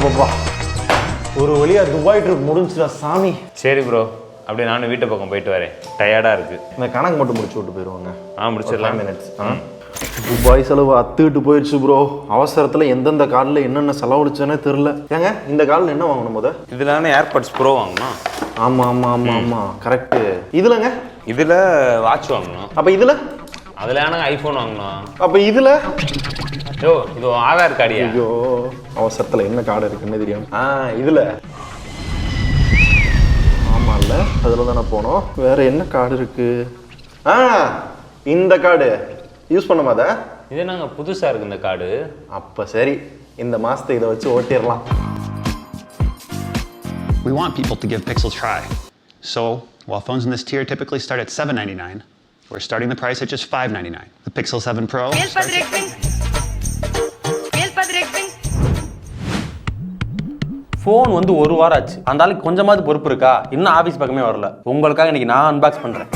அப்பா ஒரு வழியா துபாய் ட்ரிப் முடிஞ்சுடா சாமி. சரி ப்ரோ, அப்படியே நானும் வீட்டு பக்கம் போயிட்டு வரேன். டயர்டாக இருக்கு. இந்த கணக்கு மட்டும் முடிச்சு விட்டு போயிடுவாங்க. முடிச்சிடலாம். மினிட்ஸ். துபாய் செலவு அத்துக்கிட்டு போயிடுச்சு ப்ரோ. அவசரத்தில் எந்தெந்த கார்டில் என்னென்ன செலவழிச்சேன்னே தெரில. ஏங்க இந்த கார்டில் என்ன வாங்கணும் போத? இதில் தானே ஏர்பாட்ஸ் ப்ரோ வாங்கணும். ஆமாம் ஆமாம் ஆமாம் ஆமாம் கரெக்டு. இதுலங்க? இதில் வாட்ச் வாங்கணும். அப்போ இதில்? அதில் ஆனால் ஐஃபோன் வாங்கணும். அப்போ இதில்? ஐயோ இது ஆதார் கார்டியா? ஐயோ அவசரத்தில் என்ன கார்டு இருக்குன்னு தெரியும். இதில் ஆமாம்ல, அதில் தானே போனோம். வேறு என்ன கார்டு இருக்கு? இந்த கார்டு யூஸ் பண்ணுமாத? இது நாங்கள் புதுசாக இருக்கு இந்த கார்டு. அப்போ சரி, இந்த மாதத்தை இதை வச்சு ஓட்டிடலாம். We want people to give Pixel a try. So, while phones in this tier typically start at $799, we're starting the price at just $599. The Pixel 7 Pro phone வந்து ஒரு வாரம் ஆச்சு. அந்த ஆளுக்கு கொஞ்சமாவது பொறுப்பு இருக்கா? இன்னும் ஆஃபீஸ் பக்கமே வரல. உங்களுக்காக இன்னைக்கு நான் அன்பாக்ஸ் பண்ணுறேன்.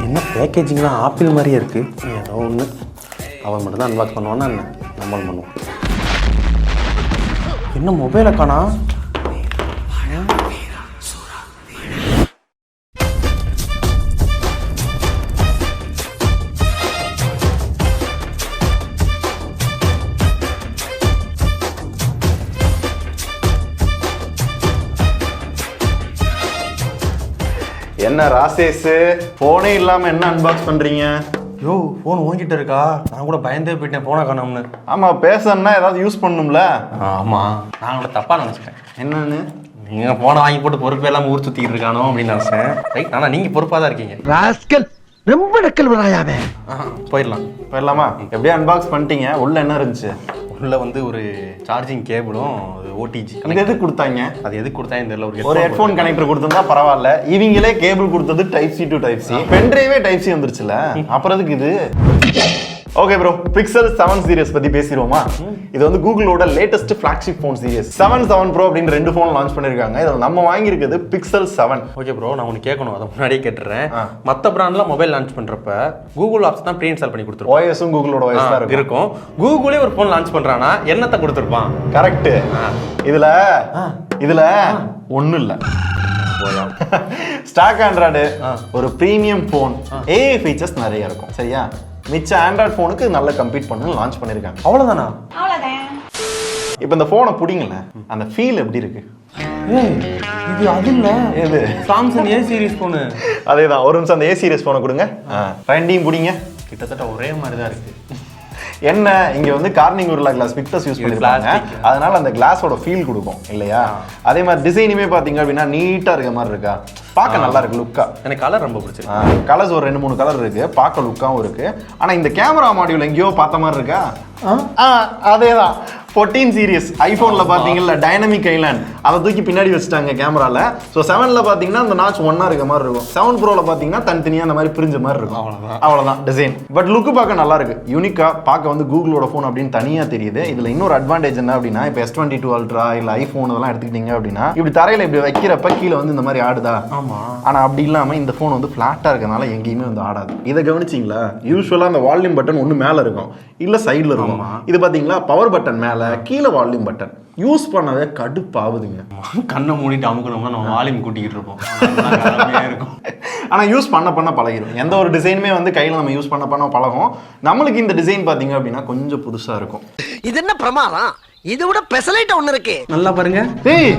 என்ன பேக்கேஜிங்லாம் ஆப்பிள் மாதிரியே இருக்கு. ஏதோ ஒன்று அவன் மட்டும் தான் அன்பாக்ஸ் பண்ணுவான்னா என்ன, நம்மளும் பண்ணுவோம். என்ன மொபைலை காணா? என்ன ராசேஷ், போனே இல்லாம என்ன அன்பாக்ஸ் பண்றீங்க? யோ ஃபோன் உங்ககிட்ட இருக்கா? நான் கூட பயந்தே போயிட்டேன் போனை காணோம்னு. ஆமா, பேசணும்னா ஏதாவது யூஸ் பண்ணணும்ல. ஆமாம், நான் கூட தப்பாக நினச்சிட்டேன். என்னன்னு? நீங்கள் ஃபோனை வாங்கி போட்டு பொறுப்பே இல்லாமல் ஊர் சுற்றிக்கிட்டு இருக்கானோ அப்படின்னு நினச்சேன். ரைட், ஆனால் நீங்கள் பொறுப்பாக தான் இருக்கீங்க. ராஸ்கல், ரொம்ப நக்கல் விடாயாவே. போயிடலாம். போயிடலாமா? எப்படியே அன்பாக்ஸ் பண்ணிட்டீங்க. உள்ள என்ன இருந்துச்சு? உள்ள வந்து ஒரு சார்ஜிங் கேபிளும் ஓடிஜி. இது எதுக்கு கொடுத்தாங்க? அது எதுக்கு கொடுத்தாங்க தெரியல. ஒரு ஹெட்ஃபோன் கனெக்டர் கொடுத்திருந்தா பரவாயில்ல. இவங்களே கேபிள் கொடுத்தது type C to type C. Pen டிரைவே டைப் சி வந்துருச்சுல, அப்புறம் எதுக்கு இது? ஓகே ப்ரோ, பிக்சல் 7 சீரிஸ் பத்தி பேசிடுவோமா? இது வந்து கூகுளோட latest flagship phone series. 7 pro அப்படின்னு 2 ஃபோன் லான்ச் பண்ணிருக்காங்க. இதில் நம்ம வாங்கியிருக்கிறது பிக்சல் 7. ஓகே ப்ரோ, நான் ஒன்று கேட்கணும், அதை முன்னாடியே கேட்டுறேன். மற்ற பிராண்ட்லாம் மொபைல் லான்ச் பண்றப்ப கூகுள் ஆப்ஸ் தான் ப்ரீ இன்ஸ்டால் பண்ணி கொடுத்துருவோம். ஓஎஸும் கூகுளோட ஓஎஸ் தான் இருக்கும். கூகுளே ஒரு ஃபோன் லான்ச் பண்றானா என்னத்தை கொடுத்துருப்பான்? கரெக்ட். இதுல ஒன்றும் இல்லை. ஸ்டாக் ஆண்ட்ராய்டு ஒரு ப்ரீமியம் ஃபோன், ஏஐ ஃபீச்சர்ஸ் நிறைய இருக்கும். சரியா? மிச்ச ஆண்ட்ராய்டு ஃபோனுக்கு நல்ல கம்பீட் பண்ணி லான்ச் பண்ணிருக்காங்க. அவ்வளவுதானா? இப்போ இந்த ஃபோனை புடிங்கல, அந்த ஃபீல் எப்படி இருக்கு? இது அது இல்ல, எது? Samsung A series phone. அதேதான். ஒரு நிமிஷம் அந்த ஏ சீரிஸ் ஃபோனை கொடுங்க. ரெண்டையும் புடிங்க. கிட்டத்தட்ட ஒரே மாதிரி தான் இருக்கு. என்ன, இங்க வந்து கார்னிங் உருளா கிளாஸ் பிக்டர்ஸ் யூஸ் பண்ணிருக்காங்க. அதனால அந்த கிளாஸோட ஃபீல் கொடுக்கும் இல்லையா? அதே மாதிரி டிசைனுமே பாத்தீங்க அப்படின்னா நீட்டா இருக்க மாதிரி இருக்கா, பார்க்க நல்லா இருக்கு லுக்கா. எனக்கு கலர் ரொம்ப பிடிச்சிருக்கு. கலர்ஸ் ஒரு 2-3 கலர் இருக்கு, பார்க்க லுக்காவும் இருக்கு. ஆனா இந்த கேமரா மாடியூல் எங்கேயோ பார்த்த மாதிரி இருக்கா? அதேதான் 14 சீரிஸ் ஐபோன்ல பாத்தீங்கல்ல டைனமிக் ஐலாண்ட், அதை தூக்கி பின்னாடி வச்சுட்டாங்க கேமரால. ஸோ 7ல பாத்தீங்கன்னா அந்த நாச் ஒன்னா இருக்க மாதிரி இருக்கும். 7 ப்ரோல பாத்தீங்கன்னா தனித்தனியா அந்த மாதிரி பிரிஞ்ச மாதிரி இருக்கும். அவ்வளவுதான் டிசைன். பட் லுக்கு பார்க்க நல்லா இருக்கு, யூனிக்கா பார்க்க வந்து கூகுளோட ஃபோன் அப்படின்னு தனியா தெரியுது. இதுல இன்னொரு அட்வான்டேஜ் என்ன அப்படின்னா, இப்போ S22 அல்ட்ரா இல்ல ஐபோன் இதெல்லாம் எடுத்துக்கிட்டீங்க அப்படின்னா இப்படி தரையில இப்படி வைக்கிறப்ப கீழே வந்து இந்த மாதிரி ஆடுதா? ஆனா அப்படி இல்லாம இந்த ஃபோன் வந்து பிளாட்டா இருக்கனால எங்கேயுமே வந்து ஆடாது. இதை கவனிச்சிங்களா? யூஸ்வலா அந்த வால்யூம் பட்டன் ஒன்று மேல இருக்கும், இல்ல சைட்ல இருக்கும். இது பாத்தீங்களா பவர் பட்டன் மேல, கீழே வால்யூம் பட்டன். யூஸ் பண்ணவே கடுப்பாகுதுங்க. கண்ணை மூடிட்டு அமுக்கணும்னா நம்ம வால்யூம் கூட்டிக்கிட்டு இருப்போம். ஆனா யூஸ் பண்ண பழகிடும். எந்த ஒரு டிசைனுமே வந்து கையில நம்ம யூஸ் பண்ண பழகும். நம்மளுக்கு இந்த டிசைன் பாத்தீங்க அப்படின்னா கொஞ்சம் புதுசா இருக்கும். இது என்ன பிரமாதம்? இது விட பெசலைட் ஒண்ணு இருக்கு. நல்லா பாருங்க. ஏய்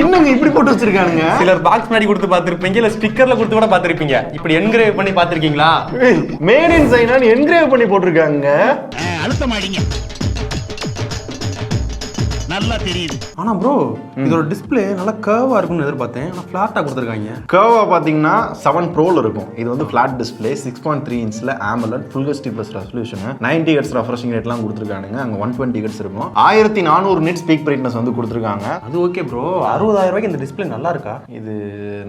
என்னங்க இப்படி போட்டு வச்சிருக்கானுங்க? சிலர் பாக்ஸ் முன்னாடி கொடுத்து பாத்திருப்பீங்க, இல்ல ஸ்டிக்கர்ல கொடுத்து கூட பாத்திருப்பீங்க. இப்படி என்கிரேவ் பண்ணி பாத்திருக்கீங்களா? மேட் இன் சைனா என்கிரேவ் பண்ணி போட்டிருக்காங்க. அழுத்தமாடிங்க, நல்லா தெரியுது. ஆனா ப்ரோ இதோட டிஸ்பிளே நல்லா கர்வா இருக்கும்னு எதிர்பார்த்தேன், ஆனா ஃபிளாட்டா கொடுத்துருக்காங்க. கர்வா பாத்தீங்கன்னா 7 ப்ரோல இருக்கும். இது வந்து flat display, 6.3 இன்ச்ல AMOLED Full HD+ resolution, 90 Hz refreshing ரேட்லாம் கொடுத்துருக்கானுங்க. அங்க 120 Hz இருக்கும். 1400 nits பீக் பிரைட்னஸ் வந்து கொடுத்துருக்காங்க. அது ஓகே ப்ரோ, 60,000 ரூபாய்க்கு இந்த டிஸ்பிளே நல்லா இருக்கா? இது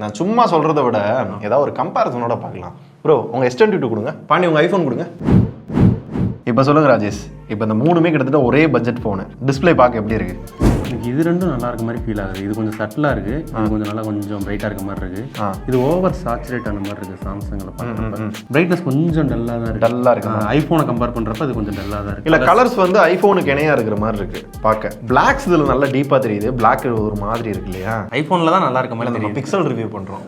நான் சும்மா சொல்றதை விட ஏதாவது ஒரு கம்பேரிசனோட பார்க்கலாம். ப்ரோ உங்க S22 கொடுங்க. பாண்டி உங்க ஐபோன் கொடுங்க. இப்போ சொல்லுங்க ராஜேஷ், இப்போ இந்த மூணுமே கிட்டத்தட்ட ஒரே பட்ஜெட் ஃபோனு. டிஸ்பிளே பார்க்க எப்படி இருக்கு? எனக்கு இது ரெண்டும் நல்லா இருக்க மாதிரி ஃபீல் ஆகுது. இது கொஞ்சம் சட்டிலாக இருக்கு, இது கொஞ்சம் நல்லா கொஞ்சம் பிரைட்டாக இருக்க மாதிரி இருக்கு. இது ஓவர் சாச்சுரேட் ஆன மாதிரி இருக்கு சாம்சங்கில் பார்க்குறப்ப. பிரைட்னஸ் கொஞ்சம் டல்லாக தான் இருக்கு. டல்லாக இருக்கு. ஐஃபோனை கம்பேர் பண்ணுறப்ப அது கொஞ்சம் டல்லாக தான் இருக்கு. இல்லை கலர்ஸ் வந்து ஐஃபோனுக்கு இணையாக இருக்கிற மாதிரி இருக்கு பார்க்க. பிளாக்ஸ் இதில் நல்லா டீப்பாக தெரியுது, பிளாக் ஒரு மாதிரி இருக்கு இல்லையா? ஐஃபோனில் தான் நல்லா இருக்க மாதிரி நம்ம பிக்சல் ரிவ்யூ பண்ணுறோம்.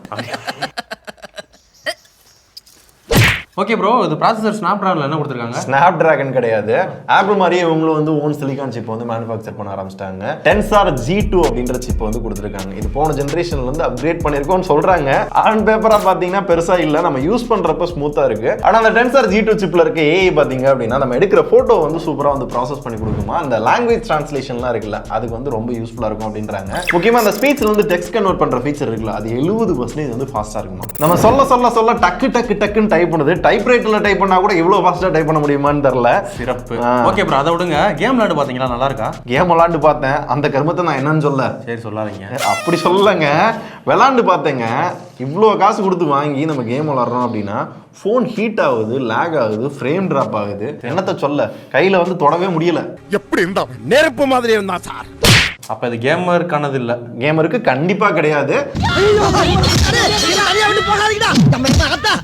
ஓகே ப்ரோ, இது ப்ராசஸர் ஸ்னாப்டிராகன்ல என்ன கொடுத்துருக்காங்க? ஸ்னாப் டிராகன் கிடையாது. ஆப்பிள் மாதிரியே இவங்களும் வந்து ஓன் சிலிகான் சிப் வந்து மேனுஃபேக்சர் பண்ண ஆரம்பிச்சிட்டாங்க. Tensor G2 அப்படின்ற சிப் வந்து கொடுத்துருக்காங்க. இது போன ஜென்ரேஷன்ல இருந்து அப்கிரேட் பண்ணிருக்கோம்னு சொல்றாங்க. ஆன் பேப்பரா பாத்தீங்கன்னா பெருசா இல்ல, நம்ம யூஸ் பண்றப்ப ஸ்மூத்தா இருக்கு. ஆனா அந்த Tensor G2 சிப்ல இருக்க ஏஐ பாத்தீங்க அப்படின்னா நம்ம எடுக்கிற போட்டோ வந்து சூப்பரா வந்து ப்ராசஸ் பண்ணி கொடுக்குமா. அந்த லாங்குவேஜ் டிரான்ஸ்லேஷன்லாம் இருக்குல்ல, அதுக்கு வந்து ரொம்ப யூஸ்ஃபுல்லா இருக்கும் அப்படின்றாங்க. முக்கியமா அந்த ஸ்பீச்ல வந்து டெக்ஸ்ட் கன்வெர்ட் பண்ற ஃபீச்சர் இருக்குல்ல, அது 70% வந்து ஃபாஸ்டா இருக்குமா. நம்ம சொல்ல டக்குன்னு டைப் பண்ணுது. டைப்ரைட்டர்ல டைப் பண்ணா கூட இவ்வளவு ஃபாஸ்டா டைப் பண்ண முடியுமான்னு தெரியல. சிறப்பு. ஓகே ப்ரோ, அதை விடுங்க. கேம் விளையாண்டு பாத்தீங்களா? நல்லா இருக்கா? கேம் விளையாண்டு பார்த்தேன். அந்த கர்மத்தை நான் என்னன்னு சொல்ல. சரி சொல்லாதீங்க. அப்படி சொல்லலைங்க, விளையாண்டு பார்த்தேங்க. இவ்வளோ காசு கொடுத்து வாங்கி நம்ம கேம் விளாட்றோம் அப்படின்னா ஃபோன் ஹீட் ஆகுது, லேக் ஆகுது, ஃப்ரேம் ட்ராப் ஆகுது. என்னத்தை சொல்ல, கையில வந்து தொடவே முடியல. எப்படி இருந்தா நெருப்பு மாதிரி இருந்தா சார். அப்ப இது கேமருக்கானது இல்ல. கேமருக்கு கண்டிப்பா கிடையாது.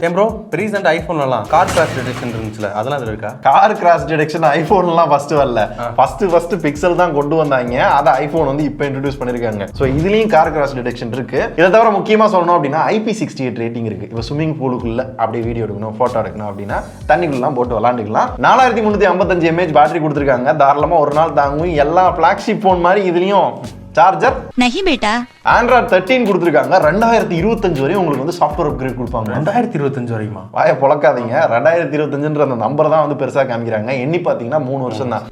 ஏன் ப்ரோ, ரீசெண்ட் ஐபோன்லாம் கார் கிராஷ் டிடெக்ஷன் இருந்துச்சுல, அதெல்லாம் இதுல இருக்கா? கார் கிராஷ் டிடெக்ஷன் ஐபோன்லாம் ஃபர்ஸ்ட் வரல. ஃபர்ஸ்ட் பிக்சல் தான் கொண்டு வந்தாங்க. அதை ஐபோன் வந்து இப்போ இன்ட்ரோடியூஸ் பண்ணிருக்காங்க. ஸோ இதுலயும் கார் கிராஷ் டிடெக்ஷன் இருக்கு. இதை தவிர முக்கியமா சொல்லணும் அப்படின்னா IP68 ரேட்டிங் இருக்கு. இப்போ ஸ்விமிங் பூலுக்குள்ள அப்படியே வீடியோ எடுக்கணும், போட்டோ எடுக்கணும் அப்படின்னா தண்ணிக்குள்ளலாம் போட்டு விளாண்டுக்கலாம். 4355 mAh பேட்டரி கொடுத்துருக்காங்க. தாராளமா ஒரு நாள் தாங்கும். எல்லா பிளாக்ஷிப் போன் மாதிரி இதுலயும் சார்ஜர் नहीं बेटा. Android 13 கொடுத்துருக்காங்க. 2025 வரையும் உங்களுக்கு வந்து சாஃப்ட்வேர் அப்கிரேட் கொடுப்பாங்க. 2025 வரைக்குமா? வாயை பொழக்காதீங்க. 2025ன்ற அந்த நம்பர் தான் வந்து பெருசா காமிக்கிறாங்க. எண்ணி பாத்தீங்கன்னா 3 வருஷம் தான்.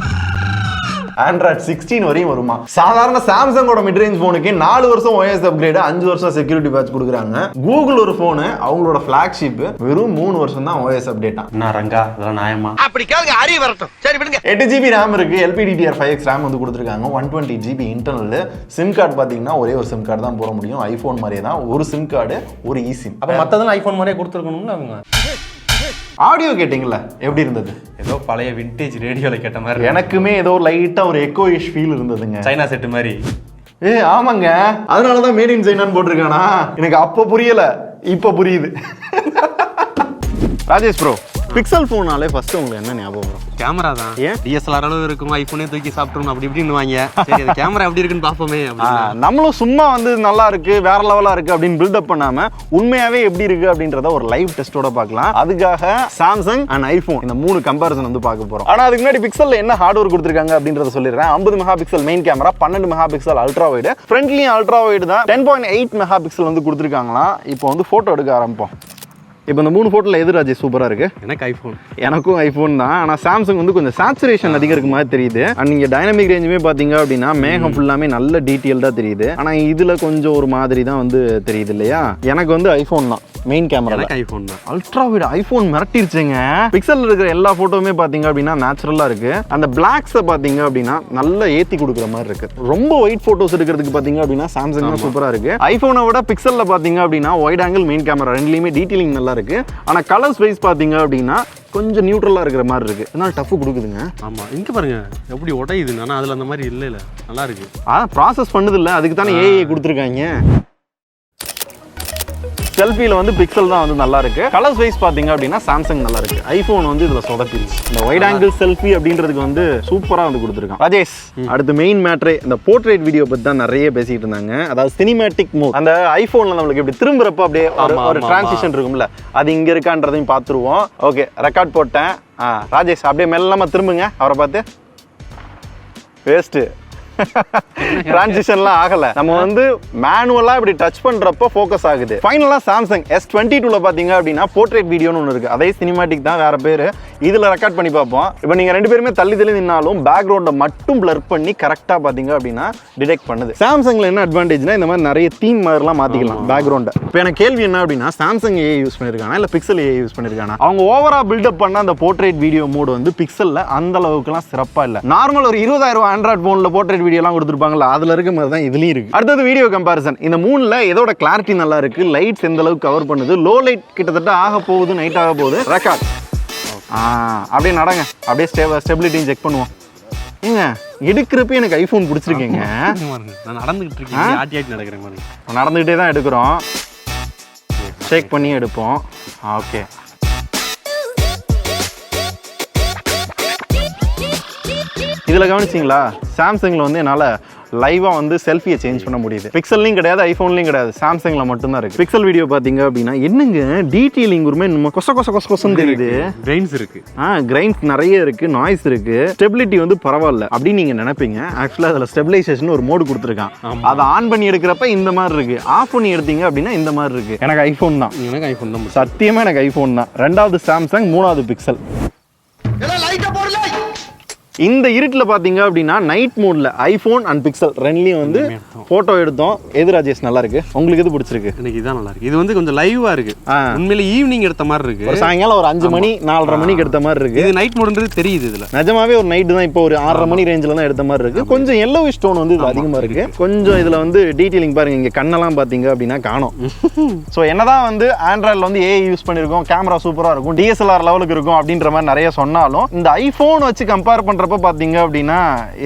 Android 16 வரையும் வருமா. சாதாரண சாம்சங்கோட மிட் ரேஞ்ச் போனுக்கு 4 வருஷம் OS அப்கிரேட், 5 வருஷம் செக்யூரிட்டி பேட்ச் கொடுக்குறாங்க. கூகுள் ஒரு போனு அவங்களோட ஃபிளாக்ஷிப் வெறும் 3 வருஷம் தான் OS அப்டேட்டா. என்ன ரங்கா, இதெல்லாம் நியாயமா? அப்படி கேளுங்க, அறிவு வரட்டும். சரி விடுங்க. 8GB RAM இருக்கு. LPDDR5X RAM வந்து கொடுத்துருக்காங்க. 120GB internal. சிம் கார்டு பாத்தீங்கன்னா ஒரே ஒரு சிம் கார்டு தான் போட முடியும். ஐபோன் மாதிரியே தான், ஒரு சிம் கார்டு ஒரு eSIM. அப்ப மத்ததெல்லாம் ஐபோன் மாதிரியே கொடுத்துருக்கணும்ல அவங்க. ஆடியோ கேட்டிங்களா எப்படி இருந்தது? ஏதோ பழைய விண்டேஜ் ரேடியோல கேட்ட மாதிரி. எனக்குமே ஏதோ லைட்டா ஒரு எக்கோயிஷ் ஃபீல் இருந்ததுங்க. சைனா செட் மாதிரி. ஆமாங்க, அதனாலதான் மேட் இன் சைனான்னு போட்டிருக்கானா. எனக்கு அப்ப புரியல, இப்ப புரியுது. ராஜேஷ் ப்ரோ, பிக்சல் போனாலே ஃபர்ஸ்ட் உங்களுக்கு என்ன ஞாபகம் வரும்? கேமரா தான். ஏன்? DSLR அளவு இருக்கும், ஐபோனே தூக்கி சாப்பிட்டுரும் அப்படி இப்படின்னு வாங்க. சரி, அது கேமரா எப்படி இருக்குன்னு பாப்போமே. நம்மளும் சும்மா வந்து நல்லா இருக்கு, வேற லெவலா இருக்கு அப்படின்னு பில்டப் பண்ணாம உண்மையாவே எப்படி இருக்கு அப்படின்றத ஒரு லைவ் டெஸ்டோட பார்க்கலாம். அதுக்காக சாம்சங் அண்ட் ஐபோன் இந்த 3 கம்பேரிசன் வந்து பார்க்க போறோம். ஆனா அதுக்கு முன்னாடி பிக்சல்ல என்ன ஹார்ட்வேர் கொடுத்திருக்காங்க அப்படின்றத சொல்லிடுறேன். 50 mega pixel main camera, 12 mega pixel ultra wide. ஃப்ரண்ட்லயும் அல்ட்ரா வைடு தான். 10.8 மெகா பிக்சல் வந்து கொடுத்திருக்காங்களாம். இப்போ வந்து போட்டோ எடுக்க ஆரம்பிப்போம். இப்போ இந்த 3 போட்டோல எது ராஜேஷ் சூப்பரா இருக்கு? எனக்கு ஐபோன். எனக்கும் ஐபோன் தான். ஆனா சாம்சங் வந்து கொஞ்சம் சேச்சுரேஷன் அதிகம் இருக்கு மாதிரி தெரியுது. அண்ட் நீங்க டைனமிக் ரேஞ்சுமே பாத்தீங்க அப்படின்னா மேகம் ஃபுல்லாமே நல்ல டீட்டெயில்டா தெரியுது. ஆனா இதுல கொஞ்சம் ஒரு மாதிரி தான் வந்து தெரியுது இல்லையா? எனக்கு வந்து ஐபோன் தான் மெயின் கேமரா. எனக்கு ஐபோன் தான். அல்ட்ரா வைட் ஐபோன் மிரட்டிருச்சுங்க. பிக்சல்ல இருக்கிற எல்லா போட்டோவுமே பாத்தீங்க அப்படின்னா நேச்சுரலா இருக்கு. அந்த பிளாக்ஸை பாத்தீங்க அப்படின்னா நல்லா ஏத்தி கொடுக்குற மாதிரி இருக்கு. ரொம்ப ஒயிட் போட்டோஸ் எடுக்கிறதுக்கு பாத்தீங்க அப்படின்னா சாம்சங் தான் சூப்பரா இருக்கு. ஐபோனை விட பிக்சல்ல பாத்தீங்க அப்படின்னா வைட் ஆங்கிள் மெயின் கேமரா ரெண்டுலயுமே டீட்டெயிலிங் நல்லா இருக்கு. ஆனா கலர்ஸ் வைஸ் பாத்தீங்க அப்படின்னா கொஞ்சம் நியூட்ரலா இருக்கிற மாதிரி இருக்கு. அதனால டஃப் கொடுக்குதுங்க. ஆமா, இங்க பாருங்க எப்படி உடையுது. ஆனா அதுல அந்த மாதிரி இல்ல. நல்லா இருக்கு. ப்ராசஸ் பண்ணுது இல்ல, அதுக்கு தானே ஏஐ கொடுத்துருக்காங்க. செல்ஃபியில் வந்து பிக்சல் தான் வந்து நல்லா இருக்கு. கலர்ஸ் வைஸ் பார்த்தீங்க அப்படின்னா சாம்சங் நல்லா இருக்கு. ஐபோன் வந்து இதில் சொதப்பிடுச்சு. இந்த வைட் ஆங்கிள் செல்ஃபி அப்படின்றதுக்கு வந்து சூப்பராக வந்து கொடுத்துருக்கான். ராஜேஷ், அடுத்து மெயின் மேட்ரே இந்த போர்ட்ரேட் வீடியோ பற்றி தான் நிறைய பேசிட்டு இருந்தாங்க. அதாவது சினிமேட்டிக் மோட். அந்த ஐபோனில் நம்மளுக்கு இப்படி திரும்புறப்ப அப்படியே ஒரு டிரான்சிஷன் இருக்கும்ல, அது இங்கே இருக்கான்றதையும் பார்த்துருவோம். ஓகே, ரெக்கார்ட் போட்டேன். ராஜேஷ் அப்படியே மெல்லமா திரும்புங்க அவரை பார்த்து. வேஸ்ட்டு டிரான்சிஷன்லாம் ஆகல. நம்ம வந்து மேனுவலா இப்படி டச் பண்றப்ப ஃபோக்கஸ் ஆகுது. ஃபைனலா சாம்சங் S22ல பாத்தீங்க அப்படின்னா போர்ட்ரேட் வீடியோன்னு ஒன்று இருக்கு. அதே சினிமாட்டிக் தான், வேற பேரு. இதுல ரெக்கார்ட் பண்ணி பார்ப்போம். இப்போ நீங்க 2 பேருமே தள்ளி நின்னாலும் பேக்ரவுண்டை மட்டும் பிளர் பண்ணி கரெக்டா பாத்தீங்க அப்படின்னா டிடெக்ட் பண்ணுது. சாம்சங்ல என்ன அட்வான்டேஜ்னா இந்த மாதிரி நிறைய தீம் மாதிரிலாம் மாத்திக்கலாம் பேக்ரவுண்டை. இப்போ எனக்கு கேள்வி என்ன அப்படின்னா, சாம்சங் ஏஐ யூஸ் பண்ணிருக்கானா இல்ல பிக்சல் ஏஐ யூஸ் பண்ணிருக்கானா? அவங்க ஓவரா பில்டப் பண்ண அந்த போர்ட்ரேட் வீடியோ மோட் வந்து பிக்சல்ல அந்த அளவுக்குலாம் சிறப்பா இல்ல. நார்மல் ஒரு 20,000 ஆண்ட்ராய்ட் போன்ல போர்ட்ரேட் வீடியோலாம் கொடுத்துருப்பாங்கல்ல, அதுல இருக்க மாதிரி தான் இதுலயும் இருக்கு. அடுத்தது வீடியோ கம்பாரிசன். இந்த 3ல எதோட கிளாரிட்டி நல்லா இருக்கு, லைட்ஸ் எந்த அளவுக்கு கவர் பண்ணுது, லோ லைட் கிட்டத்தட்ட ஆக போகுது, நைட் ஆக போகுது, ரெக்கார்ட் அப்படியே நடங்க, அப்படியே ஸ்டெபிலிட்டியும் செக் பண்ணுவோம். ஏங்க எடுக்கிறப்ப எனக்கு ஐஃபோன் பிடிச்சிருக்கீங்க. நான் நடந்துகிட்டு இருக்கேன், ஆட்டி ஆட்டி நடக்கிறேன் பாருங்க. நடந்துக்கிட்டே தான் எடுக்கிறோம், ஷேக் பண்ணி எடுப்போம். ஓகே, இதில் கவனிச்சிங்களா, சாம்சங்கில் வந்து என்னால் லைவாக வந்து செல்ஃபியை சேஞ்ச் பண்ண முடியுது. பிக்சல்லையும் கிடையாது, ஐஃபோன்லையும் கிடையாது, சாம்சங்கில் மட்டும்தான் இருக்குது. பிக்சல் வீடியோ பார்த்தீங்க அப்படின்னா என்னங்க டீட்டெயிலிங் உரிமை நம்ம கொசன்னு தெரியுது. கிரைன்ஸ் இருக்கு, கிரைன்ஸ் நிறைய இருக்குது, நாய்ஸ் இருக்குது, ஸ்டெபிலிட்டி வந்து பரவாயில்ல அப்படின்னு நீங்கள் நினைப்பீங்க. ஆக்சுவலாக அதில் ஸ்டெபிலைசேஷன் ஒரு மோடு கொடுத்துருக்கான். அதை ஆன் பண்ணி எடுக்கிறப்ப இந்த மாதிரி இருக்குது, ஆஃப் பண்ணி எடுத்தீங்க அப்படின்னா இந்த மாதிரி இருக்குது. எனக்கு ஐஃபோன் தான், எனக்கு ஐஃபோன் தான் சத்தியமாக எனக்கு ஐஃபோன் தான். ரெண்டாவது சாம்சங், மூணாவது பிக்சல். இந்த இருட்டில் பார்த்தீங்க அப்படின்னா நைட் மோட்ல ஐஃபோன் அண்ட் பிக்சல் ரெண்டுலையும் வந்து ஃபோட்டோ எடுத்தோம். எது ராஜேஷ் நல்லா இருக்கு? உங்களுக்கு எது பிடிச்சிருக்கு? எனக்கு இதான் நல்லா இருக்கு. இது வந்து கொஞ்சம் லைவா இருக்கு. உண்மையில ஈவினிங் எடுத்த மாதிரி இருக்கு. ஒரு சாயங்காலம் ஒரு 5 மணி 4:30 மணிக்கு எடுத்த மாதிரி இருக்கு. இது நைட் மோடுன்றது தெரியுது. இதுல நிஜமாவே ஒரு நைட் தான். இப்போ ஒரு 6:30 மணி ரேஞ்சில் தான் எடுத்த மாதிரி இருக்கு. கொஞ்சம் yellowish டோன் வந்து இது அதிகமாக இருக்கு. கொஞ்சம் இதுல வந்து டீட்டெயிலிங் பாருங்க, இங்க கண்ணெல்லாம் பார்த்தீங்க அப்படின்னா காணும். ஸோ என்னதான் வந்து ஆண்ட்ராய்டில் வந்து ஏஐ யூஸ் பண்ணியிருக்கோம், கேமரா சூப்பராக இருக்கும், டிஎஸ்எல்ஆர் லெவலுக்கு இருக்கும் அப்படின்ற மாதிரி நிறைய சொன்னாலும் இந்த ஐஃபோன் வச்சு கம்பேர் பண்றப்ப பார்த்தீங்க அப்படின்னா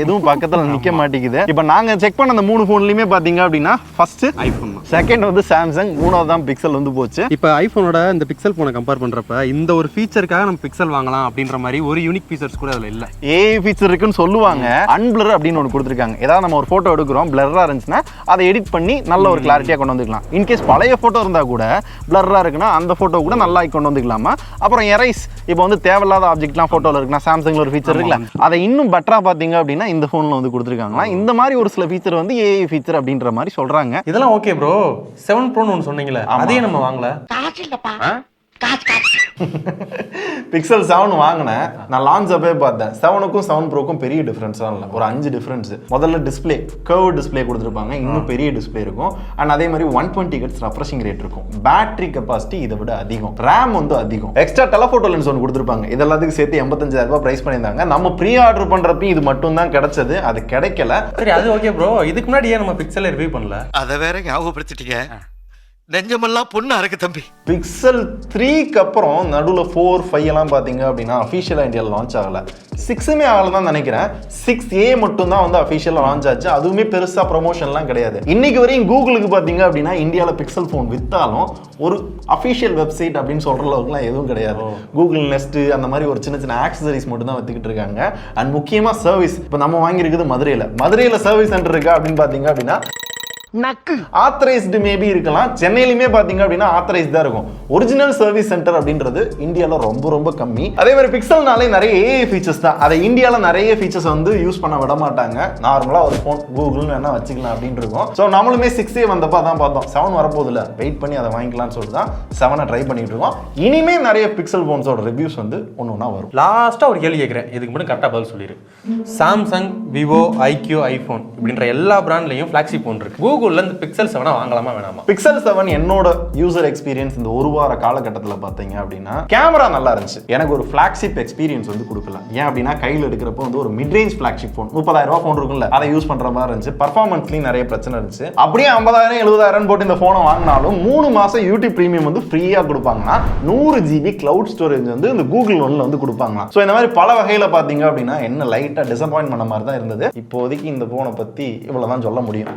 எதுவும் பக்கத்தில் நிற்க மாட்டேங்குது. இப்போ நாங்கள் செக் பண்ண அந்த 3 ஃபோன்லையுமே பார்த்தீங்க அப்படின்னா ஃபர்ஸ்ட் ஐஃபோன், செகண்ட் வந்து சாம்சங், மூணாவது தான் பிக்சல் வந்து போச்சு. இப்போ ஐஃபோனோட இந்த பிக்சல் ஃபோனை கம்பேர் பண்றப்ப இந்த ஒரு ஃபீச்சருக்காக நம்ம பிக்சல் வாங்கலாம் அப்படின்ற மாதிரி ஒரு யூனிக் ஃபீச்சர்ஸ் கூட அதில் இல்லை. ஏஐ ஃபீச்சர் இருக்குன்னு சொல்லுவாங்க. அன்பிளர் அப்படின்னு ஒன்று கொடுத்துருக்காங்க. ஏதாவது நம்ம ஒரு ஃபோட்டோ எடுக்கிறோம், பிளர்ராக இருந்துச்சுன்னா அதை எடிட் பண்ணி நல்ல ஒரு கிளாரிட்டியாக கொண்டு வந்துக்கலாம். இன்கேஸ் பழைய ஃபோட்டோ இருந்தால் கூட பிளர்ராக இருக்குன்னா அந்த ஃபோட்டோ கூட நல்லா கொண்டு வந்துக்கலாமா. அப்புறம் எரைஸ், இப்போ வந்து தேவையில்லாத ஆப்ஜெக்ட்லாம் ஃபோட்டோவில் இருக்குன்னா சாம்சங்கில் ஒரு ஃபீச்சர் இருக்குல்ல, அதை இன்னும் பெட்டராக பார்த்தீங்க அப்படின்னா இந்த ஃபோனில் வந்து கொடுத்துருக்காங்களா. இந்த மாதிரி ஒரு சில ஃபீச்சர் வந்து ஏஐ ஃபீச்சர் அப்படின்ற மாதிரி சொல்கிறாங்க. இதெல்லாம் ஓகே ப்ரோ. 7 ப்ரோன்னு ஒன்று சொன்னீங்களே, அதையே நம்ம வாங்கல. பிக்சல் 7 வாங்கினேன், நான் லான்ச் அப்பவே பார்த்தேன். 7க்கும் 7 ப்ரோக்கும் பெரிய டிஃபரன்ஸ்லாம் இல்லை, ஒரு 5 டிஃபரன்ஸ். முதல்ல டிஸ்பிளே கர்வ் டிஸ்பிளே கொடுத்துருப்பாங்க, இன்னும் பெரிய டிஸ்பிளே இருக்கும். அண்ட் அதே மாதிரி 120 ஹெர்ட்ஸ் ரெஃப்ரெஷிங் ரேட் இருக்கும். பேட்டரி கெப்பாசிட்டி இதை விட அதிகம், ரேம் வந்து அதிகம். எக்ஸ்ட்ரா டெலஃபோட்டோ லென்ஸ் ஒன்று கொடுத்துருப்பாங்க. இதெல்லாத்துக்கும் சேர்த்து 85,000 ரூபாய் பிரைஸ் பண்ணியிருந்தாங்க. நம்ம ப்ரீ ஆர்டர் பண்றப்ப இது மட்டும் தான் கிடைச்சது, அது கிடைக்கல. சரி, அது ஓகே ப்ரோ. இதுக்கு முன்னாடி ஏன் நம்ம பிக்சல் ரிவ்யூ பண்ணல? அதை வேற ஞாபகப்படுத்திட்டீங்க, நெஞ்சமெல்லாம் பொண்ணா இருக்கு தம்பி. பிக்சல் 3க்கு அப்புறம் நடுவில் 4, 5 எல்லாம் பார்த்தீங்க அப்படின்னா அஃபிஷியலாக இந்தியாவில் லான்ச் ஆகலை. 6மே ஆகலை தான் நினைக்கிறேன். 6A மட்டும் தான் வந்து அஃபிஷியலாக லான்ச் ஆச்சு. அதுவுமே பெருசாக ப்ரொமோஷன்லாம் கிடையாது. இன்னைக்கு வரையும் கூகுளுக்கு பார்த்தீங்க அப்படின்னா இந்தியாவில் பிக்சல் ஃபோன் விற்றாலும் ஒரு அஃபிஷியல் வெப்சைட் அப்படின்னு சொல்கிற அளவுக்குலாம் எதுவும் கிடையாது. கூகுள் நெஸ்ட் அந்த மாதிரி ஒரு சின்ன சின்ன ஆக்சசரிஸ் மட்டும் தான் வித்துக்கிட்டு இருக்காங்க. அண்ட் முக்கியமாக சர்வீஸ், இப்போ நம்ம வாங்கியிருக்குது மதுரையில் சர்வீஸ் சென்டர் இருக்கா அப்படின்னு பார்த்தீங்க அப்படின்னா ஆத்தரைஸ்டு மேபி இருக்கலாம். சென்னையிலுமே பாத்தீங்க அப்படின்னா ஆத்தரைஸ்ட் தான் இருக்கும். ஒரிஜினல் சர்வீஸ் சென்டர் அப்படின்றது இந்தியால ரொம்ப ரொம்ப கம்மி. அதே மாதிரி பிக்சல்னாலே நிறைய ஏஐ ஃபீச்சர்ஸ் தான். அதை இந்தியால நிறைய ஃபீச்சர்ஸ் வந்து யூஸ் பண்ண விட மாட்டாங்க. நார்மலா ஒரு ஃபோன் கூகுள்னு வேணா வச்சுக்கலாம் அப்படின்னு இருக்கும். ஸோ நம்மளுமே 6A வந்தப்போ தான் பார்த்தோம், 7 வரப்போதில்ல, வெயிட் பண்ணி அதை வாங்கிக்கலாம்னு சொல்லிட்டு தான் 7 ட்ரை பண்ணிட்டு இருக்கோம். இனிமே நிறைய பிக்சல் ஃபோன்ஸோட ரிவ்யூஸ் வந்து ஒன்னொன்னா வரும். லாஸ்டா ஒரு கேள்வி கேட்கிறேன், இதுக்கு மட்டும் கரெக்டா பதில் சொல்லிடு. சாம்சங், விவோ, ஐக்யூ, ஐபோன் இப்படின்ற எல்லா பிராண்ட்லயும் ஃபிளாக்ஷிப் ஃபோன் இருக்கு. கூகுள்ல இந்த பிக்சல் 7 வாங்கலாமா வேணாமா? பிக்சல் 7 என்னோட யூசர் எக்ஸ்பீரியன்ஸ் இந்த ஒரு வார காலகட்டத்தில் பார்த்தீங்க அப்படின்னா கேமரா நல்லா இருந்துச்சு. எனக்கு ஒரு ஃபிளாக்ஷிப் எக்ஸ்பீரியன்ஸ் வந்து கொடுக்கல. ஏன் அப்படின்னா கையில் எடுக்கிறப்போ வந்து ஒரு மிட் ரேஞ்ச் ஃபிளாக்ஷிப் ஃபோன் 30,000 ரூபாய் ஃபோன் இருக்குல்ல, அதை யூஸ் பண்ற மாதிரி இருந்துச்சு. பர்ஃபார்மன்ஸ்லயும் நிறைய பிரச்சனை இருந்துச்சு. அப்படியே 50,000 70,000 போட்டு இந்த போனை வாங்கினாலும் 3 மாசம் யூடியூப் பிரீமியம் வந்து ஃப்ரீயா கொடுப்பாங்கன்னா 100 GB கிளவுட் ஸ்டோரேஜ் வந்து இந்த கூகுள் ஒன்ல வந்து கொடுப்பாங்க. ஸோ இந்த மாதிரி பல வகையில பாத்தீங்க அப்படின்னா என்ன லைட்டா டிசப்பாயின்ட் பண்ண மாதிரி தான் இருந்தது. இப்போதைக்கு இந்த போனை பத்தி இவ்வளவுதான் சொல்ல முடியும்.